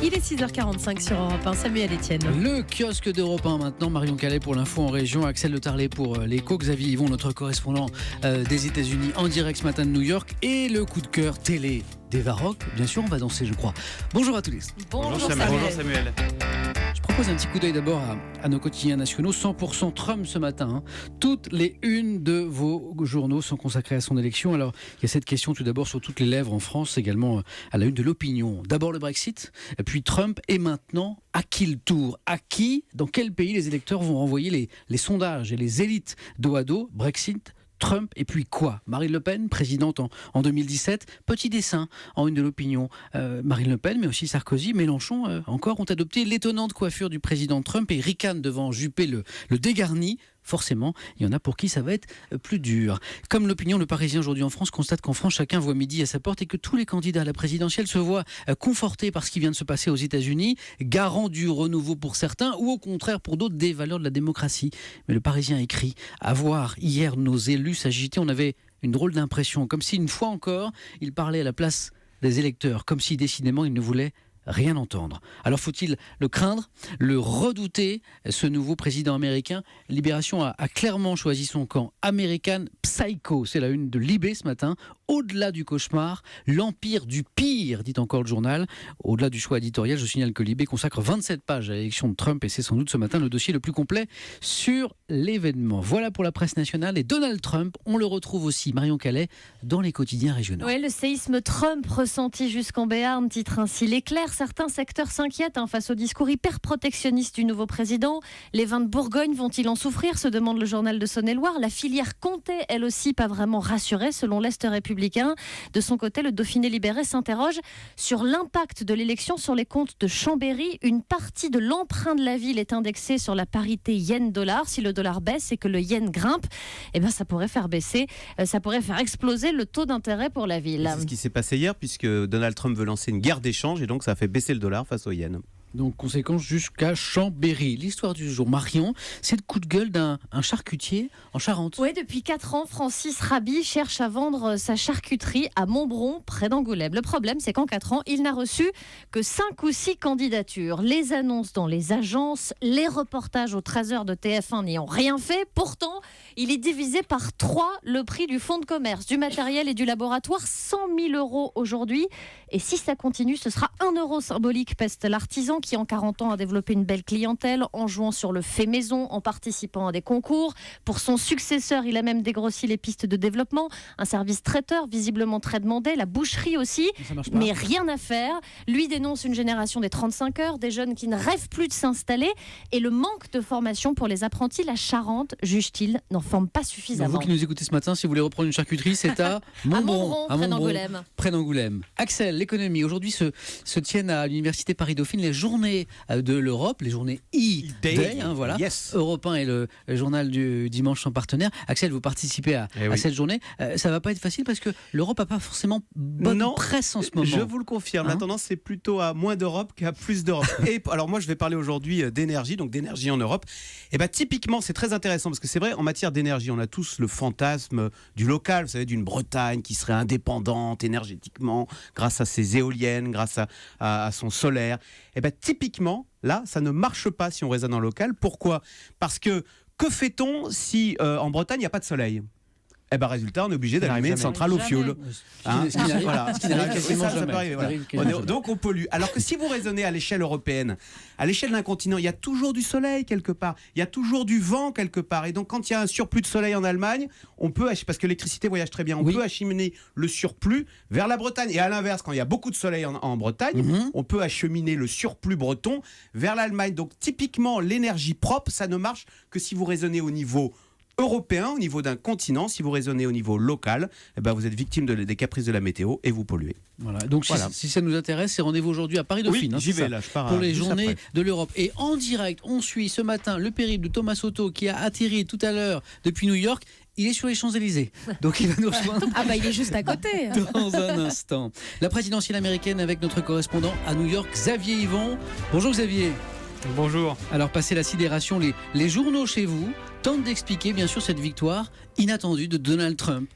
Il est 6h45 sur Europe 1, Samuel Etienne. Le kiosque d'Europe 1 maintenant, Marion Calais pour l'info en région, Axel Le Tarlet pour l'écho, Xavier Yvon, notre correspondant des États-Unis en direct ce matin de New York, et le coup de cœur télé d'Eva Rock. Bien sûr, on va danser, je crois. Bonjour à tous. Bonjour Samuel. Je propose un petit coup d'œil d'abord à nos quotidiens nationaux. 100% Trump ce matin. Toutes les unes de vos journaux sont consacrées à son élection. Alors, il y a cette question tout d'abord sur toutes les lèvres en France, également à la une de l'opinion. D'abord le Brexit, puis Trump, et maintenant, à qui le tour ? À qui, dans quel pays les électeurs vont renvoyer les sondages et les élites dos à dos ? Brexit, Trump, et puis quoi ? Marine Le Pen, présidente en 2017, petit dessin en une de l'opinion. Marine Le Pen, mais aussi Sarkozy, Mélenchon, encore, ont adopté l'étonnante coiffure du président Trump et ricanent devant Juppé le dégarni. Forcément, il y en a pour qui ça va être plus dur. Comme l'opinion, le Parisien aujourd'hui en France constate qu'en France, chacun voit midi à sa porte et que tous les candidats à la présidentielle se voient confortés par ce qui vient de se passer aux États-Unis, garant du renouveau pour certains ou au contraire pour d'autres des valeurs de la démocratie. Mais le Parisien écrit « À voir hier nos élus s'agiter, on avait une drôle d'impression, comme si une fois encore, ils parlaient à la place des électeurs, comme si décidément ils ne voulaient rien entendre. Alors faut-il le craindre, le redouter, ce nouveau président américain ? Libération a clairement choisi son camp. American Psycho, c'est la une de Libé ce matin. Au-delà du cauchemar, l'empire du pire, dit encore le journal. Au-delà du choix éditorial, je signale que Libé consacre 27 pages à l'élection de Trump et c'est sans doute ce matin le dossier le plus complet sur l'événement. Voilà pour la presse nationale. Et Donald Trump, on le retrouve aussi, Marion Calais, dans les quotidiens régionaux. Oui, le séisme Trump ressenti jusqu'en Béarn, titre ainsi l'éclair. Certains secteurs s'inquiètent face au discours hyper protectionniste du nouveau président. Les vins de Bourgogne vont-ils en souffrir, se demande le journal de Saône-et-Loire. La filière Comté, elle aussi, pas vraiment rassurée, selon l'Est républicain. De son côté, le Dauphiné libéré s'interroge sur l'impact de l'élection sur les comptes de Chambéry. Une partie de l'emprunt de la ville est indexée sur la parité yen-dollar. Si le dollar baisse et que le yen grimpe, eh ben, ça pourrait faire baisser, ça pourrait faire exploser le taux d'intérêt pour la ville. C'est ce qui s'est passé hier, puisque Donald Trump veut lancer une guerre d'échange et donc ça a fait baisser le dollar face au yen. Donc, conséquence jusqu'à Chambéry. L'histoire du jour, Marion, c'est le coup de gueule d'un charcutier en Charente. Oui, depuis 4 ans, Francis Raby cherche à vendre sa charcuterie à Montbron, près d'Angoulême. Le problème, c'est qu'en 4 ans, il n'a reçu que 5 ou 6 candidatures. Les annonces dans les agences, les reportages aux 13h de TF1 n'y ont rien fait. Pourtant, il est divisé par 3 le prix du fonds de commerce, du matériel et du laboratoire. 100 000 € aujourd'hui. Et si ça continue, ce sera 1 euro symbolique, peste l'artisan qui en 40 ans a développé une belle clientèle en jouant sur le fait maison, en participant à des concours. Pour son successeur, il a même dégrossi les pistes de développement. Un service traiteur visiblement très demandé, la boucherie aussi, mais rien à faire. Lui dénonce une génération des 35 heures, des jeunes qui ne rêvent plus de s'installer et le manque de formation pour les apprentis. La Charente, juge-t-il, n'en forme pas suffisamment. Vous qui nous écoutez ce matin, si vous voulez reprendre une charcuterie, c'est à Montbron, près d'Angoulême. Axel, l'économie. Aujourd'hui se tiennent à l'Université Paris-Dauphine les journées de l'Europe, les journées E-Day, voilà. Yes. Europe 1 et le journal du dimanche sont partenaires. Axel, vous participez à cette journée. Ça va pas être facile parce que l'Europe n'a pas forcément bonne presse en ce moment. Je vous le confirme, la tendance c'est plutôt à moins d'Europe qu'à plus d'Europe. Et alors moi je vais parler aujourd'hui d'énergie, donc d'énergie en Europe. Et bien typiquement c'est très intéressant parce que c'est vrai, en matière d'énergie, on a tous le fantasme du local, vous savez, d'une Bretagne qui serait indépendante énergétiquement grâce à ses éoliennes, grâce à son solaire. Et bien typiquement, là, ça ne marche pas si on raisonne en local. Pourquoi ? Parce que fait-on si en Bretagne, il n'y a pas de soleil ? Eh ben résultat, on est obligé d'allumer une centrale au fioul. Ce qui n'arrive quasiment jamais. Donc on pollue. Alors que si vous raisonnez à l'échelle européenne, à l'échelle d'un continent, il y a toujours du soleil quelque part, il y a toujours du vent quelque part. Et donc quand il y a un surplus de soleil en Allemagne, on peut, parce que l'électricité voyage très bien, on peut acheminer le surplus vers la Bretagne. Et à l'inverse, quand il y a beaucoup de soleil en Bretagne, on peut acheminer le surplus breton vers l'Allemagne. Donc typiquement, l'énergie propre, ça ne marche que si vous raisonnez au niveau européen, au niveau d'un continent. Si vous raisonnez au niveau local, eh ben vous êtes victime des caprices de la météo et vous polluez. Voilà. Donc si ça nous intéresse, c'est rendez-vous aujourd'hui à Paris-Dauphine. Oui, j'y vais là, je pars pour les journées de l'Europe. Et en direct, on suit ce matin le périple de Thomas Soto qui a atterri tout à l'heure depuis New York. Il est sur les Champs-Élysées, donc il va nous rejoindre. Il est juste à côté. Dans un instant. La présidentielle américaine avec notre correspondant à New York, Xavier Yvon. Bonjour Xavier. Bonjour. Alors, passez la sidération, les journaux chez vous tentent d'expliquer bien sûr cette victoire inattendue de Donald Trump.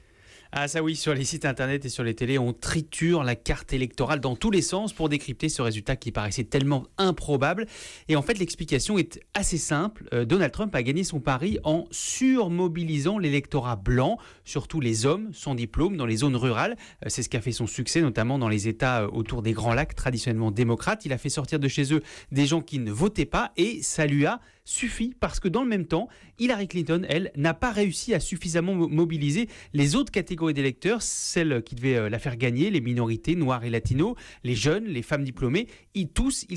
Ah ça oui, sur les sites internet et sur les télés, on triture la carte électorale dans tous les sens pour décrypter ce résultat qui paraissait tellement improbable. Et en fait, l'explication est assez simple. Donald Trump a gagné son pari en surmobilisant l'électorat blanc, surtout les hommes sans diplôme dans les zones rurales. C'est ce qui a fait son succès, notamment dans les États autour des Grands Lacs, traditionnellement démocrates. Il a fait sortir de chez eux des gens qui ne votaient pas et ça lui a suffi parce que dans le même temps, Hillary Clinton, elle, n'a pas réussi à suffisamment mobiliser les autres catégories d'électeurs, celles qui devaient la faire gagner, les minorités noires et latinos, les jeunes, les femmes diplômées. Ils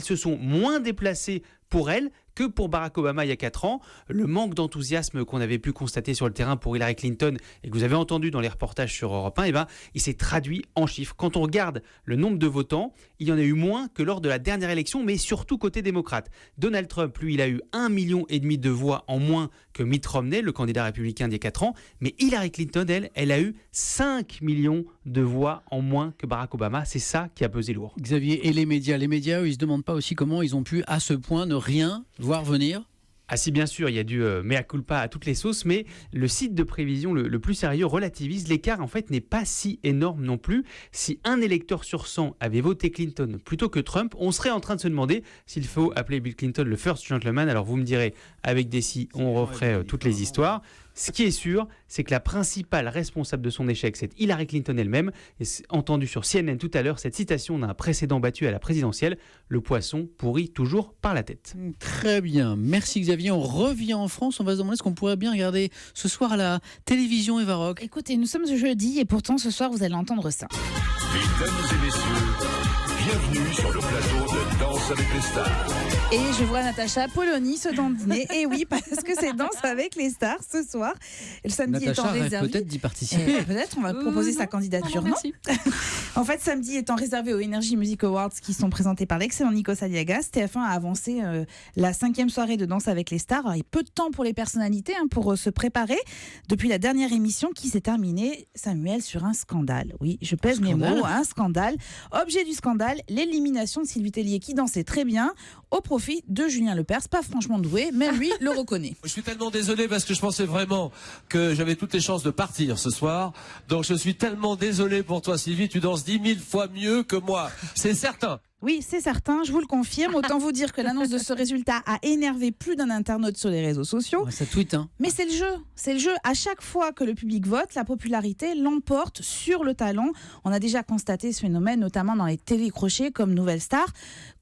se sont moins déplacés pour elle que pour Barack Obama il y a 4 ans. Le manque d'enthousiasme qu'on avait pu constater sur le terrain pour Hillary Clinton et que vous avez entendu dans les reportages sur Europe 1, il s'est traduit en chiffres. Quand on regarde le nombre de votants, il y en a eu moins que lors de la dernière élection, mais surtout côté démocrate. Donald Trump, lui, il a eu 1,5 million de voix en moins que Mitt Romney, le candidat républicain d'il y a 4 ans, mais Hillary Clinton, elle a eu 5 millions de voix en moins que Barack Obama. C'est ça qui a pesé lourd. Xavier, et les médias, eux, ils se demandent pas aussi comment ils ont pu à ce point ne rien voir venir? Ah si, bien sûr, il y a du mea culpa à toutes les sauces, mais le site de prévision le plus sérieux relativise l'écart, en fait, n'est pas si énorme non plus. Si un électeur sur 100 avait voté Clinton plutôt que Trump, on serait en train de se demander s'il faut appeler Bill Clinton le first gentleman. Alors vous me direz, avec Desi, on referait toutes les histoires. Ce qui est sûr, c'est que la principale responsable de son échec, c'est Hillary Clinton elle-même. Et entendu sur CNN tout à l'heure, cette citation d'un précédent battu à la présidentielle, le poisson pourrit toujours par la tête. Très bien, merci Xavier. On revient en France, on va se demander ce qu'on pourrait bien regarder ce soir à la télévision, Eva Rock. Écoutez, nous sommes jeudi et pourtant ce soir vous allez entendre ça. Mesdames et messieurs, bienvenue sur le plateau de Danse avec les stars. Et je vois Natacha Polony se dandiner. Et oui, parce que c'est Danse avec les stars ce soir. Le samedi Natacha étant rêve réservé. peut-être d'y participer. Peut-être, on va proposer sa candidature. Non, en fait, samedi étant réservé aux Energy Music Awards qui sont présentés par l'excellent Nikos Aliagas, TF1 a avancé la 5e soirée de Danse avec les stars. Alors, il y a peu de temps pour les personnalités pour se préparer. Depuis la dernière émission qui s'est terminée, Samuel, sur un scandale. Oui, je pèse mes mots, un scandale. Objet du scandale, l'élimination de Sylvie Tellier qui dansait très bien au profit de Julien Lepers, pas franchement doué, même lui le reconnaît. Je suis tellement désolé parce que je pensais vraiment que j'avais toutes les chances de partir ce soir. Donc je suis tellement désolé pour toi Sylvie, tu danses 10 000 fois mieux que moi, c'est certain. Oui, c'est certain, je vous le confirme. Autant vous dire que l'annonce de ce résultat a énervé plus d'un internaute sur les réseaux sociaux. Ouais, ça tweet, hein. Mais c'est le jeu. C'est le jeu. À chaque fois que le public vote, la popularité l'emporte sur le talent. On a déjà constaté ce phénomène, notamment dans les télécrochets comme Nouvelle Star.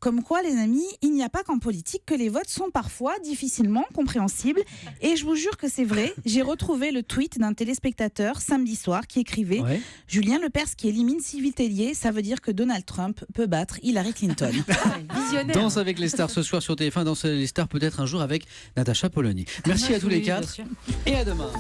Comme quoi, les amis, il n'y a pas qu'en politique que les votes sont parfois difficilement compréhensibles. Et je vous jure que c'est vrai. J'ai retrouvé le tweet d'un téléspectateur samedi soir qui écrivait Julien Lepers qui élimine Sylvie Tellier, ça veut dire que Donald Trump peut battre Hillary Clinton. Visionnaire. Danse avec les stars ce soir sur TF1, Danse avec les stars peut-être un jour avec Natacha Polony. Merci à tous les quatre et à demain.